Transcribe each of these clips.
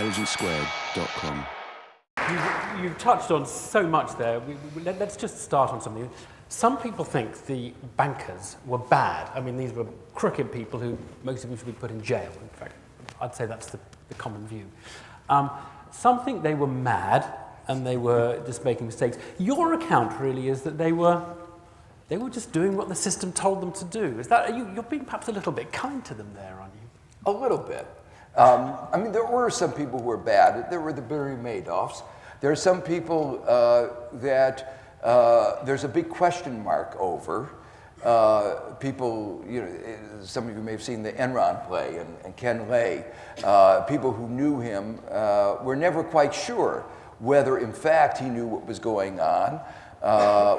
intelligencesquared.com. You touched on so much there. Let's just start on something. Some people think the bankers were bad. I mean, these were crooked people who most of them should be put in jail. In fact, I'd say that's the common view. Some think they were mad and they were just making mistakes. Your account really is that they were just doing what the system told them to do. Is that you're being perhaps a little bit kind to them there, aren't you? A little bit. I mean, there were some people who were bad. There were the Barry Madoffs. There are some people that there's a big question mark over. People, some of you may have seen the Enron play and Ken Lay. People who knew him were never quite sure whether, in fact, he knew what was going on.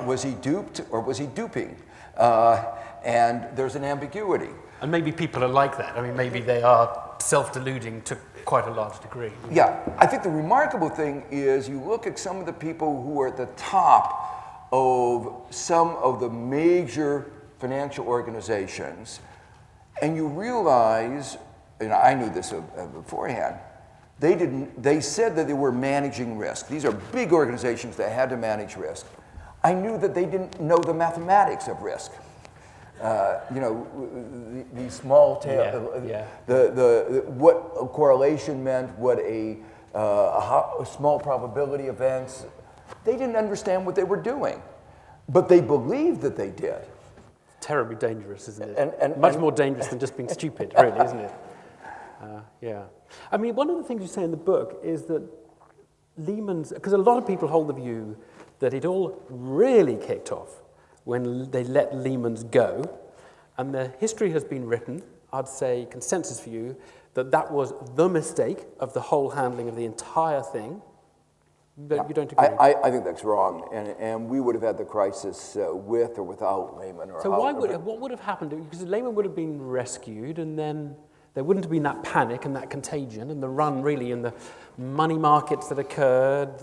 Was he duped or was he duping? And there's an ambiguity. And maybe people are like that. I mean, maybe they are self-deluding to quite a large degree. Yeah, I think the remarkable thing is you look at some of the people who are at the top of some of the major financial organizations, and you realize, and I knew this beforehand, they said that they were managing risk. These are big organizations that had to manage risk. I knew that they didn't know the mathematics of risk. The small tail, what a correlation meant, what a small probability events. They didn't understand what they were doing, but they believed that they did. Terribly dangerous, isn't it? And much more dangerous than just being stupid, really, isn't it? Yeah. I mean, one of the things you say in the book is that Lehman's, because a lot of people hold the view that it all really kicked off when they let Lehman's go, and the history has been written, I'd say consensus view, that was the mistake of the whole handling of the entire thing. You don't agree? I think that's wrong, and we would have had the crisis with or without Lehman. So what would have happened? Because Lehman would have been rescued, and then there wouldn't have been that panic and that contagion and the run, really, in the money markets that occurred.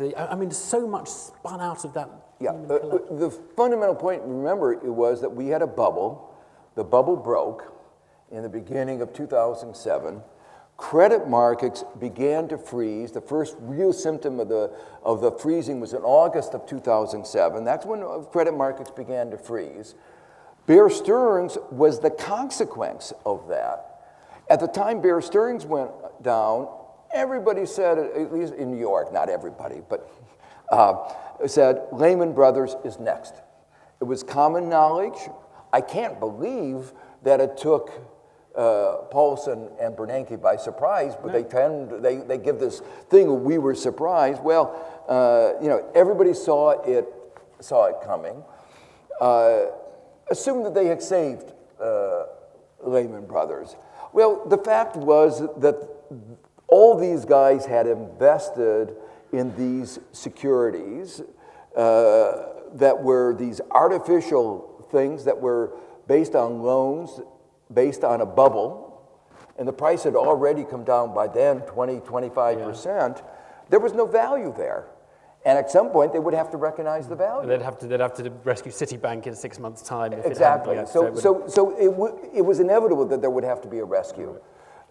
So much spun out of that. Yeah, the fundamental point, remember, it was that we had a bubble. The bubble broke in the beginning of 2007. Credit markets began to freeze. The first real symptom of the freezing was in August of 2007. That's when credit markets began to freeze. Bear Stearns was the consequence of that. At the time Bear Stearns went down, everybody said, at least in New York, not everybody, but said Lehman Brothers is next. It was common knowledge. I can't believe that it took Paulson and Bernanke by surprise, but they give this thing, we were surprised. Well, everybody saw it coming. Assumed that they had saved Lehman Brothers. Well, the fact was that all these guys had invested in these securities that were these artificial things that were based on loans, based on a bubble, and the price had already come down by then 25%. Yeah. There was no value there. And at some point, they would have to recognize the value. They'd have to rescue Citibank in 6 months' time. If exactly. It so it was inevitable that there would have to be a rescue.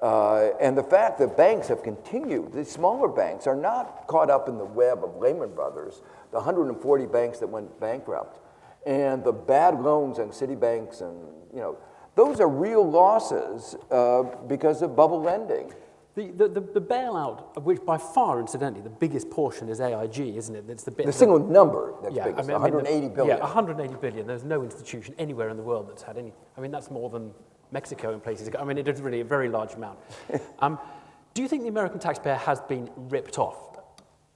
And the fact that banks have continued, the smaller banks are not caught up in the web of Lehman Brothers, the 140 banks that went bankrupt, and the bad loans on Citibanks, and those are real losses because of bubble lending. The bailout, of which by far, incidentally, the biggest portion is AIG, isn't it? It's the single number that's biggest, 180 billion. Yeah, 180 billion. There's no institution anywhere in the world that's had any. I mean, that's more than Mexico in places. I mean, it is really a very large amount. Do you think the American taxpayer has been ripped off,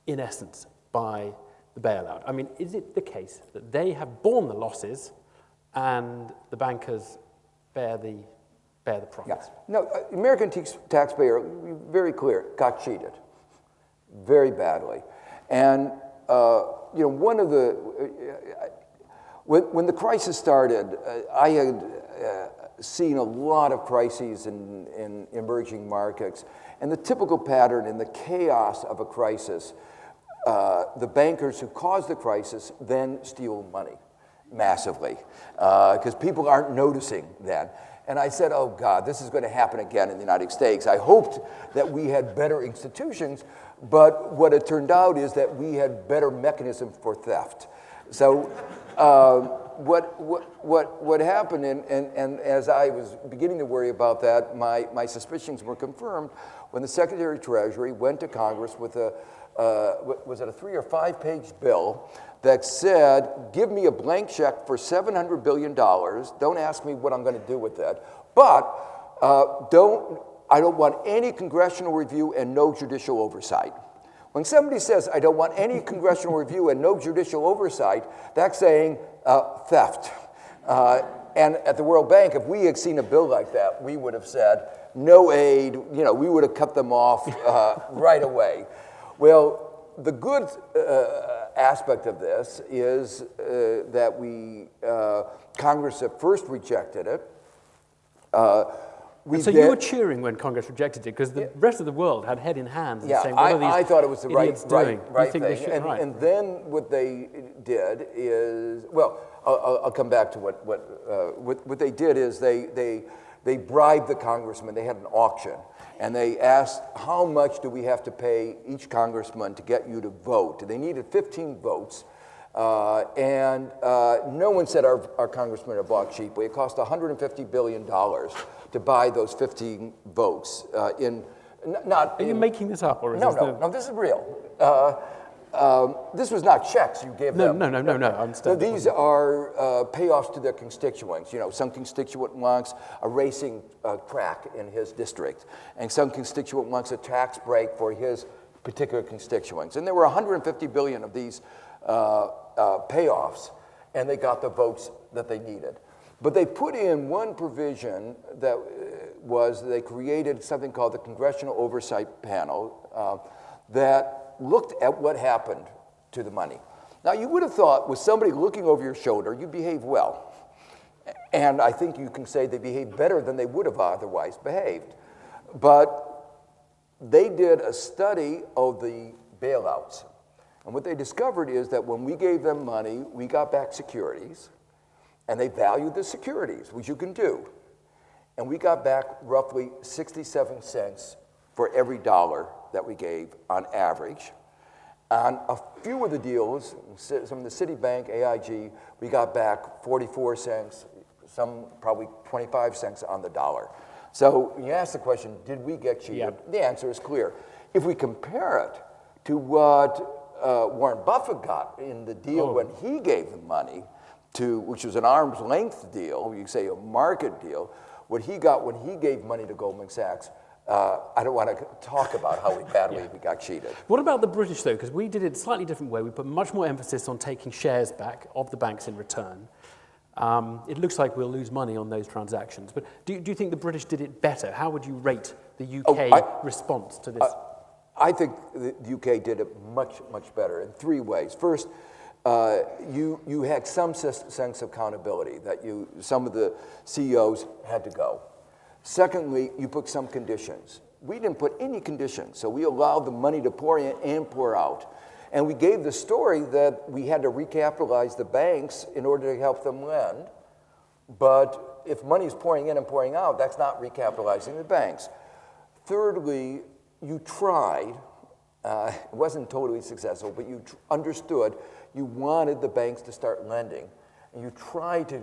in essence, by the bailout? I mean, is it the case that they have borne the losses and the bankers bear the profits? Yeah. No, American taxpayer, very clear, got cheated very badly. And, one of the, when the crisis started, I had seen a lot of crises in emerging markets. And the typical pattern in the chaos of a crisis, the bankers who caused the crisis then steal money massively because people aren't noticing that. And I said, oh God, this is going to happen again in the United States. I hoped that we had better institutions, but what it turned out is that we had better mechanisms for theft. So what happened, and as I was beginning to worry about that, my suspicions were confirmed when the Secretary of Treasury went to Congress with was it a 3 or 5 page bill that said, give me a blank check for $700 billion. Don't ask me what I'm going to do with that. But I don't want any congressional review and no judicial oversight. When somebody says, I don't want any congressional review and no judicial oversight, that's saying theft. And at the World Bank, if we had seen a bill like that, we would have said, no aid, we would have cut them off right away. Well, the good aspect of this is that Congress at first rejected it. So you were cheering when Congress rejected it because the rest of the world had head in hands and saying, what are these I thought it was the right thing. And then what they did is, well, I'll come back to what they did is they bribed the congressman. They had an auction. And they asked, how much do we have to pay each congressman to get you to vote? They needed 15 votes. And no one said our congressmen are bought cheaply. It cost $150 billion to buy those 15 votes. Are you making this up? Or is No, this is real. This was not checks you gave them. No, I understand. So these are payoffs to their constituents. Some constituent wants a racing track in his district, and some constituent wants a tax break for his particular constituents. And there were 150 billion of these payoffs, and they got the votes that they needed. But they put in one provision that they created something called the Congressional Oversight Panel that looked at what happened to the money. Now, you would have thought with somebody looking over your shoulder, you behave well. And I think you can say they behaved better than they would have otherwise behaved. But they did a study of the bailouts. And what they discovered is that when we gave them money, we got back securities, and they valued the securities, which you can do. And we got back roughly 67 cents for every dollar that we gave on average. On a few of the deals, some of the Citibank, AIG, we got back 44 cents, some probably 25 cents on the dollar. So when you ask the question, did we get cheated? Yep. The answer is clear. If we compare it to what Warren Buffett got in the deal when he gave the money, which was an arm's length deal, you could say a market deal, what he got when he gave money to Goldman Sachs, I don't want to talk about how badly we got cheated. What about the British, though? Because we did it a slightly different way. We put much more emphasis on taking shares back of the banks in return. It looks like we'll lose money on those transactions. But do you think the British did it better? How would you rate the UK response to this? I think the UK did it much, much better in 3 ways. First, you had some sense of accountability that some of the CEOs had to go. Secondly, you put some conditions. We didn't put any conditions, so we allowed the money to pour in and pour out. And we gave the story that we had to recapitalize the banks in order to help them lend. But if money is pouring in and pouring out, that's not recapitalizing the banks. Thirdly, you tried. It wasn't totally successful, but you understood you wanted the banks to start lending. And you tried to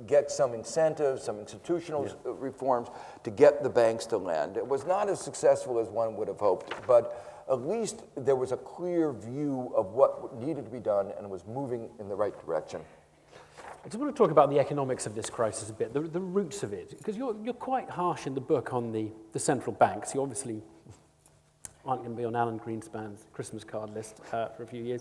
get some incentives, some institutional reforms to get the banks to lend. It was not as successful as one would have hoped, but at least there was a clear view of what needed to be done and was moving in the right direction. I just want to talk about the economics of this crisis a bit, the roots of it, because you're quite harsh in the book on the central banks. You obviously aren't going to be on Alan Greenspan's Christmas card list for a few years.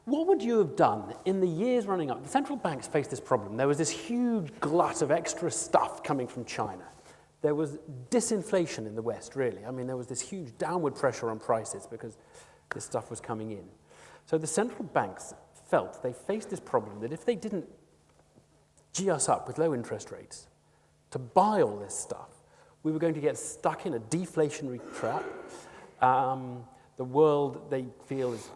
What would you have done in the years running up? The central banks faced this problem. There was this huge glut of extra stuff coming from China. There was disinflation in the West, really. I mean, there was this huge downward pressure on prices because this stuff was coming in. So the central banks felt they faced this problem that if they didn't gee us up with low interest rates to buy all this stuff, we were going to get stuck in a deflationary trap. The world, they feel, is,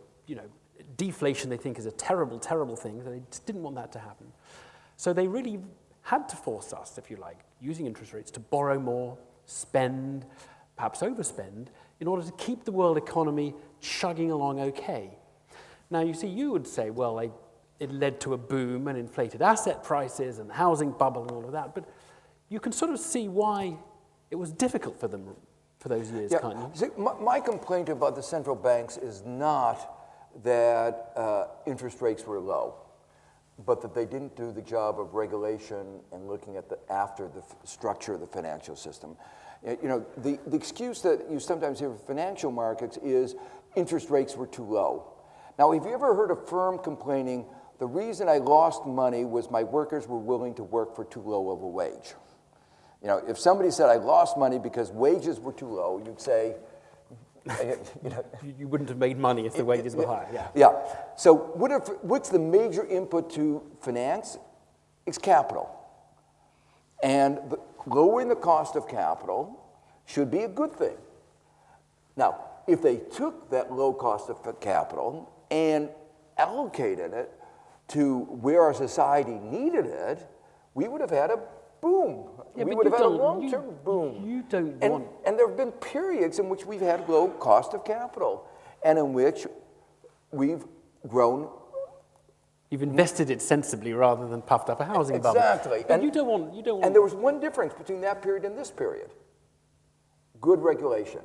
deflation they think is a terrible, terrible thing. So they just didn't want that to happen. So they really had to force us, if you like, using interest rates to borrow more, spend, perhaps overspend, in order to keep the world economy chugging along okay. Now, you see, you would say, well, it led to a boom and inflated asset prices and the housing bubble and all of that, but you can sort of see why it was difficult for them for those years, can't you? See, my complaint about the central banks is not that interest rates were low, but that they didn't do the job of regulation and looking at the structure of the financial system. You know, the excuse that you sometimes hear for financial markets is interest rates were too low. Now, have you ever heard a firm complaining, the reason I lost money was my workers were willing to work for too low of a wage? You know, if somebody said I lost money because wages were too low, you'd say, you know, you wouldn't have made money if the wages were higher. Yeah. So what's the major input to finance? It's capital. And lowering the cost of capital should be a good thing. Now, if they took that low cost of capital and allocated it to where our society needed it, we would have had a boom. Yeah, we would have had a long-term boom. You don't want... And there have been periods in which we've had low cost of capital and in which we've grown. You've invested it sensibly rather than puffed up a housing bubble. Exactly. But you don't want... And there was one difference between that period and this period. Good regulation.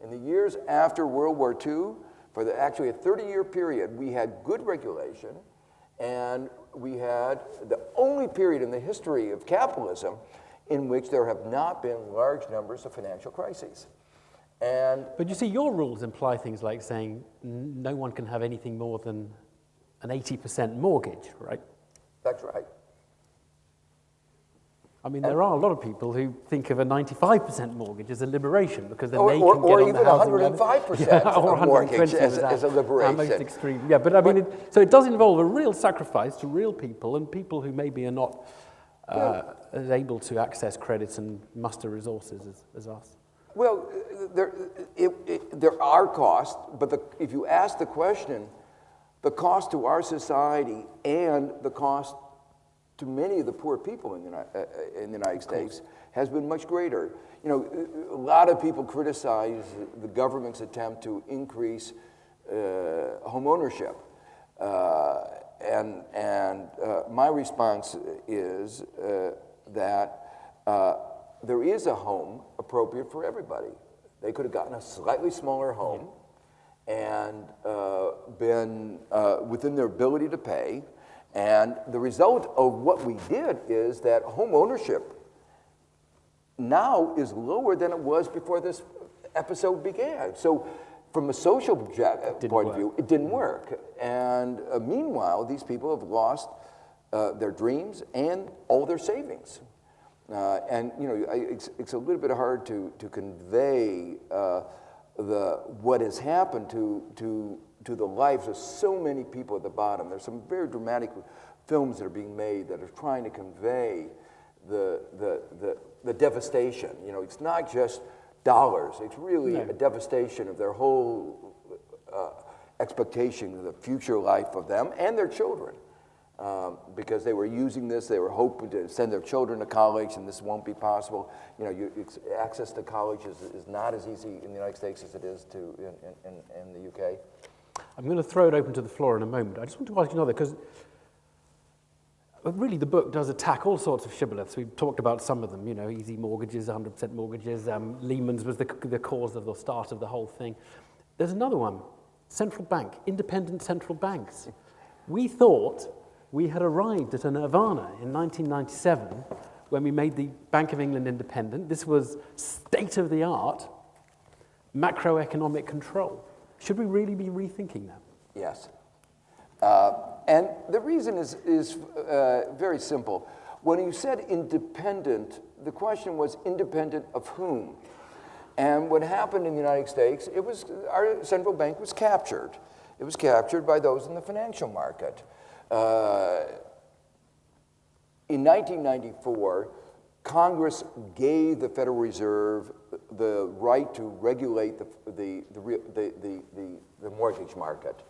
In the years after World War II, for actually a 30-year period, we had good regulation, and we had the only period in the history of capitalism in which there have not been large numbers of financial crises. But you see, your rules imply things like saying no one can have anything more than an 80% mortgage, right? That's right. I mean, there are a lot of people who think of a 95% mortgage as a liberation because then they can get on the housing ladder. Or even 105% mortgage as a liberation. Most extreme. Yeah, but I mean, so it does involve a real sacrifice to real people and people who maybe are not as able to access credits and muster resources as us. Well, there are costs, but if you ask the question, the cost to our society and the cost to many of the poor people in the United States has been much greater. You know, a lot of people criticize the government's attempt to increase home ownership. And my response is that there is a home appropriate for everybody. They could have gotten a slightly smaller home and been within their ability to pay. And the result of what we did is that home ownership now is lower than it was before this episode began. So from a social point of view, it didn't work. And meanwhile, these people have lost their dreams and all their savings. And you know, it's a little bit hard to convey what has happened to the lives of so many people at the bottom. There's some very dramatic films that are being made that are trying to convey the devastation. You know, it's not just dollars. It's really a devastation of their whole expectation of the future life of them and their children. Because they were using this, they were hoping to send their children to college, and this won't be possible. You know, access to college is not as easy in the United States as it is in the UK. I'm going to throw it open to the floor in a moment. I just want to ask you another, because really the book does attack all sorts of shibboleths. We've talked about some of them, you know, easy mortgages, 100% mortgages. Lehman's was the cause of the start of the whole thing. There's another one, central bank, independent central banks. We thought we had arrived at a nirvana in 1997 when we made the Bank of England independent. This was state-of-the-art macroeconomic control. Should we really be rethinking that? Yes. And the reason is very simple. When you said independent, the question was independent of whom? And what happened in the United States, our central bank was captured. It was captured by those in the financial market. In 1994, Congress gave the Federal Reserve the right to regulate the mortgage market.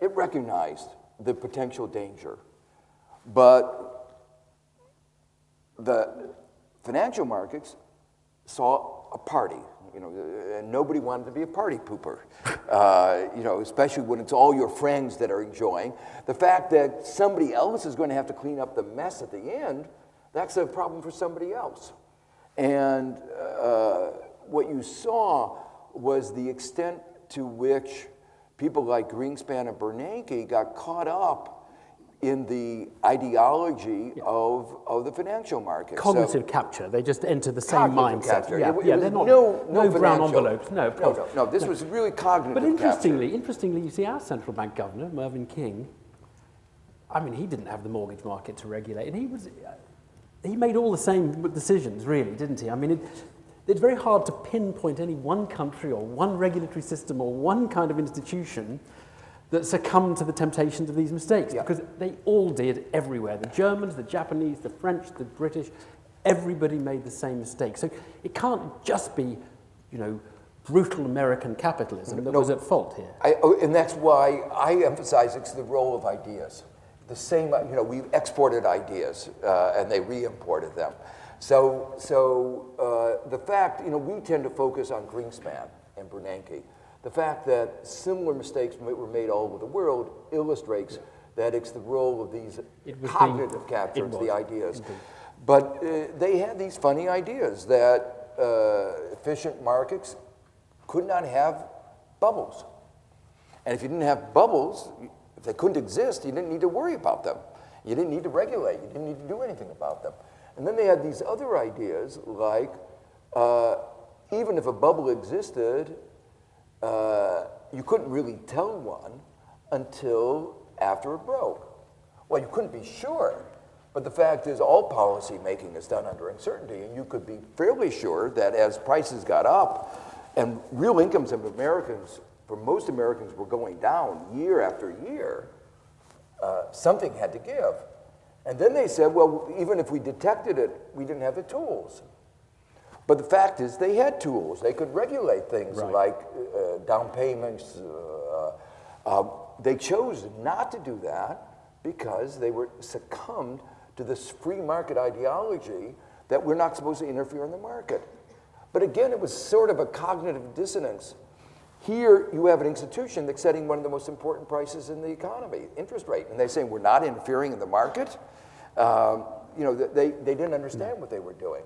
It recognized the potential danger, but the financial markets saw a party, and nobody wanted to be a party pooper, especially when it's all your friends that are enjoying. The fact that somebody else is going to have to clean up the mess at the end, that's a problem for somebody else. And what you saw was the extent to which people like Greenspan and Bernanke got caught up in the ideology of the financial market. Cognitive capture. They just enter the same mindset. Capture. Yeah, they're not no brown envelopes. No, of course. No, this was really cognitive But capture. interestingly, you see our central bank governor, Mervyn King, I mean, he didn't have the mortgage market to regulate, and he made all the same decisions, really, didn't he? I mean, it's very hard to pinpoint any one country or one regulatory system or one kind of institution that succumbed to the temptations of these mistakes, because they all did everywhere. The Germans, the Japanese, the French, the British, everybody made the same mistake. So it can't just be, brutal American capitalism that was at fault here. And that's why I emphasize it's the role of ideas. The same, we exported ideas and they re-imported them. So the fact, we tend to focus on Greenspan and Bernanke. The fact that similar mistakes were made all over the world illustrates that it's the role of these cognitive captures, the ideas. Indeed. But they had these funny ideas that efficient markets could not have bubbles. And if you didn't have bubbles, if they couldn't exist, you didn't need to worry about them. You didn't need to regulate. You didn't need to do anything about them. And then they had these other ideas like, even if a bubble existed, you couldn't really tell one until after it broke. Well, you couldn't be sure, but the fact is all policy making is done under uncertainty, and you could be fairly sure that as prices got up and real incomes of Americans, for most Americans, were going down year after year, something had to give. And then they said, well, even if we detected it, we didn't have the tools. But the fact is, they had tools. They could regulate things like down payments. They chose not to do that because they were succumbed to this free market ideology that we're not supposed to interfere in the market. But again, it was sort of a cognitive dissonance. Here, you have an institution that's setting one of the most important prices in the economy, interest rate, and they're saying we're not interfering in the market. They didn't understand what they were doing.